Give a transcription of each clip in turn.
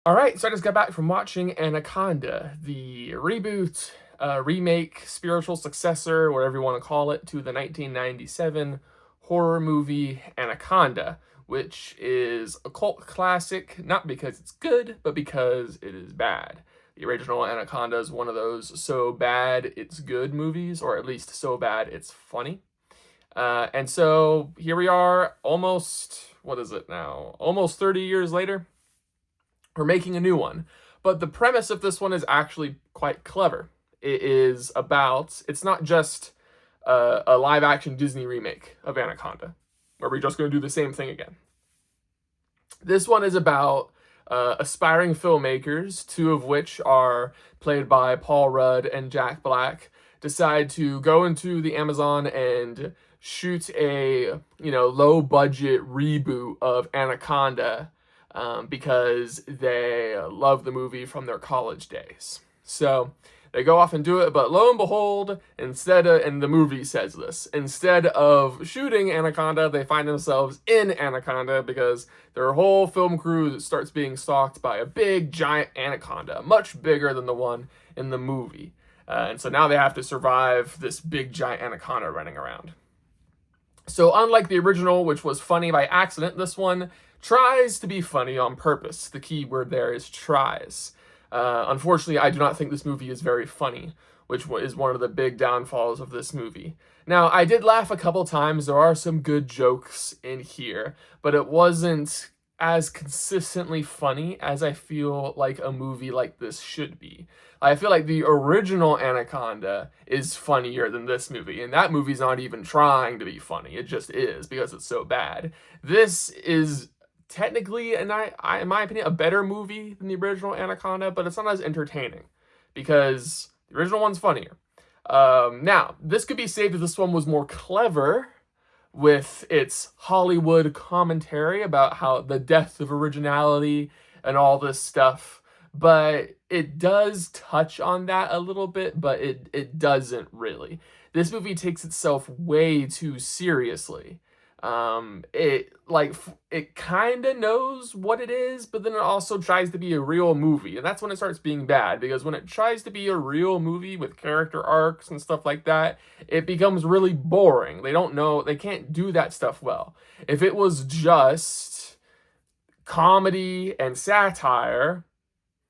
All right, so I just got back from watching Anaconda, the reboot, remake, spiritual successor, whatever you want to call it, to the 1997 horror movie Anaconda, which is a cult classic, not because it's good, but because it is bad. The original Anaconda is one of those so bad it's good movies, or at least so bad it's funny. And so here we are, almost, what is it now? Almost 30 years later we're making a new one. But the premise of this one is actually quite clever. It's not just a live action Disney remake of Anaconda, where we're just going to do the same thing again. This one is about aspiring filmmakers, two of which are played by Paul Rudd and Jack Black, decide to go into the Amazon and shoot a low budget reboot of Anaconda because they love the movie from their college days. So they go off and do it, but lo and behold, and the movie says this, instead of shooting Anaconda, they find themselves in Anaconda because their whole film crew starts being stalked by a big, giant anaconda, much bigger than the one in the movie. And so now they have to survive this big, giant anaconda running around. So unlike the original, which was funny by accident, this one tries to be funny on purpose. The key word there is tries. Unfortunately, I do not think this movie is very funny, which is one of the big downfalls of this movie. Now, I did laugh a couple times. There are some good jokes in here, but it wasn't as consistently funny as I feel like a movie like this should be. I feel like the original Anaconda is funnier than this movie, and that movie's not even trying to be funny. It just is because it's so bad. This is technically, in my opinion, a better movie than the original Anaconda, but it's not as entertaining because the original one's funnier. Now, this could be saved if this one was more clever with its Hollywood commentary about how the death of originality and all this stuff, but it does touch on that a little bit, but it doesn't really. This movie takes itself way too seriously. It kind of knows what it is, but then it also tries to be a real movie, and that's when it starts being bad, because when it tries to be a real movie with character arcs and stuff like that, it becomes really boring. They can't do that stuff well. If it was just comedy and satire,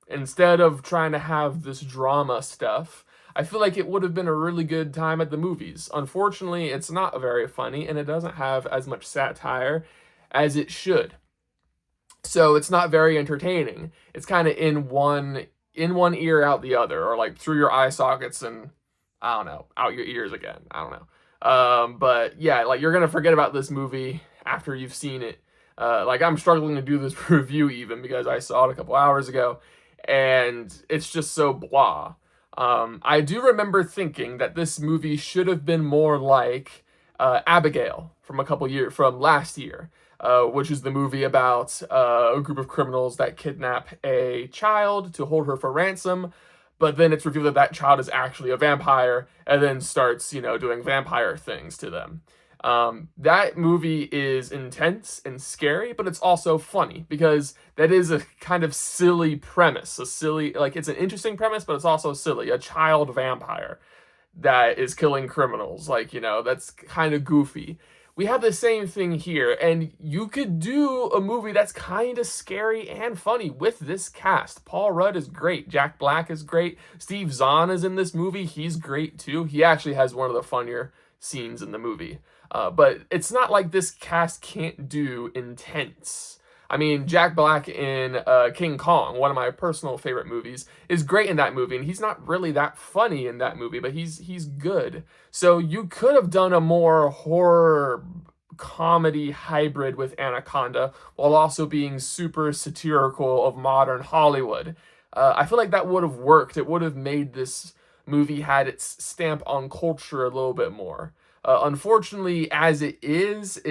instead of trying to have this drama stuff, I feel like it would have been a really good time at the movies. Unfortunately, it's not very funny, and it doesn't have as much satire as it should. So it's not very entertaining. It's kind of in one ear, out the other, or like through your eye sockets and, I don't know, out your ears again. I don't know. But yeah, like you're gonna forget about this movie after you've seen it. Like I'm struggling to do this review even because I saw it a couple hours ago, and it's just so blah. I do remember thinking that this movie should have been more like Abigail from last year, which is the movie about a group of criminals that kidnap a child to hold her for ransom, but then it's revealed that that child is actually a vampire and then starts, doing vampire things to them. That movie is intense and scary, but it's also funny because that is a kind of silly premise. It's an interesting premise, but it's also silly. A child vampire that is killing criminals. That's kind of goofy. We have the same thing here, and you could do a movie that's kind of scary and funny with this cast. Paul Rudd is great. Jack Black is great. Steve Zahn is in this movie. He's great too. He actually has one of the funnier scenes in the movie. But it's not like this cast can't do intense. I mean, Jack Black in King Kong, one of my personal favorite movies, is great in that movie, and he's not really that funny in that movie, but he's good. So you could have done a more horror comedy hybrid with Anaconda while also being super satirical of modern Hollywood. I feel like that would have worked. It would have made this movie had its stamp on culture a little bit more. Unfortunately, as it is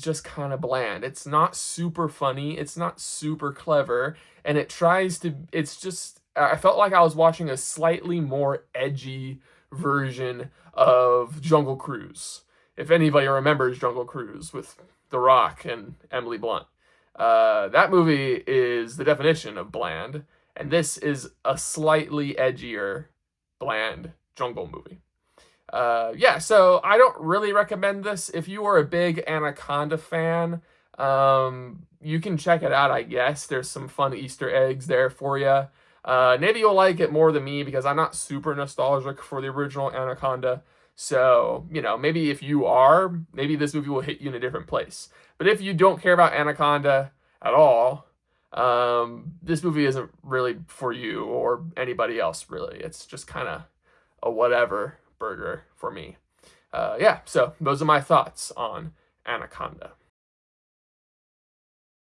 just kind of bland. It's not super funny. It's not super clever, and I felt like I was watching a slightly more edgy version of Jungle Cruise. If anybody remembers Jungle Cruise with The Rock and Emily Blunt. That movie is the definition of bland, and this is a slightly edgier, bland jungle movie. Yeah, so I don't really recommend this. If you are a big Anaconda fan, you can check it out, I guess. There's some fun Easter eggs there for you. Maybe you'll like it more than me because I'm not super nostalgic for the original Anaconda. So, maybe if you are, maybe this movie will hit you in a different place. But if you don't care about Anaconda at all, this movie isn't really for you or anybody else, really. It's just kind of a whatever burger for me. Yeah, so those are my thoughts on Anaconda.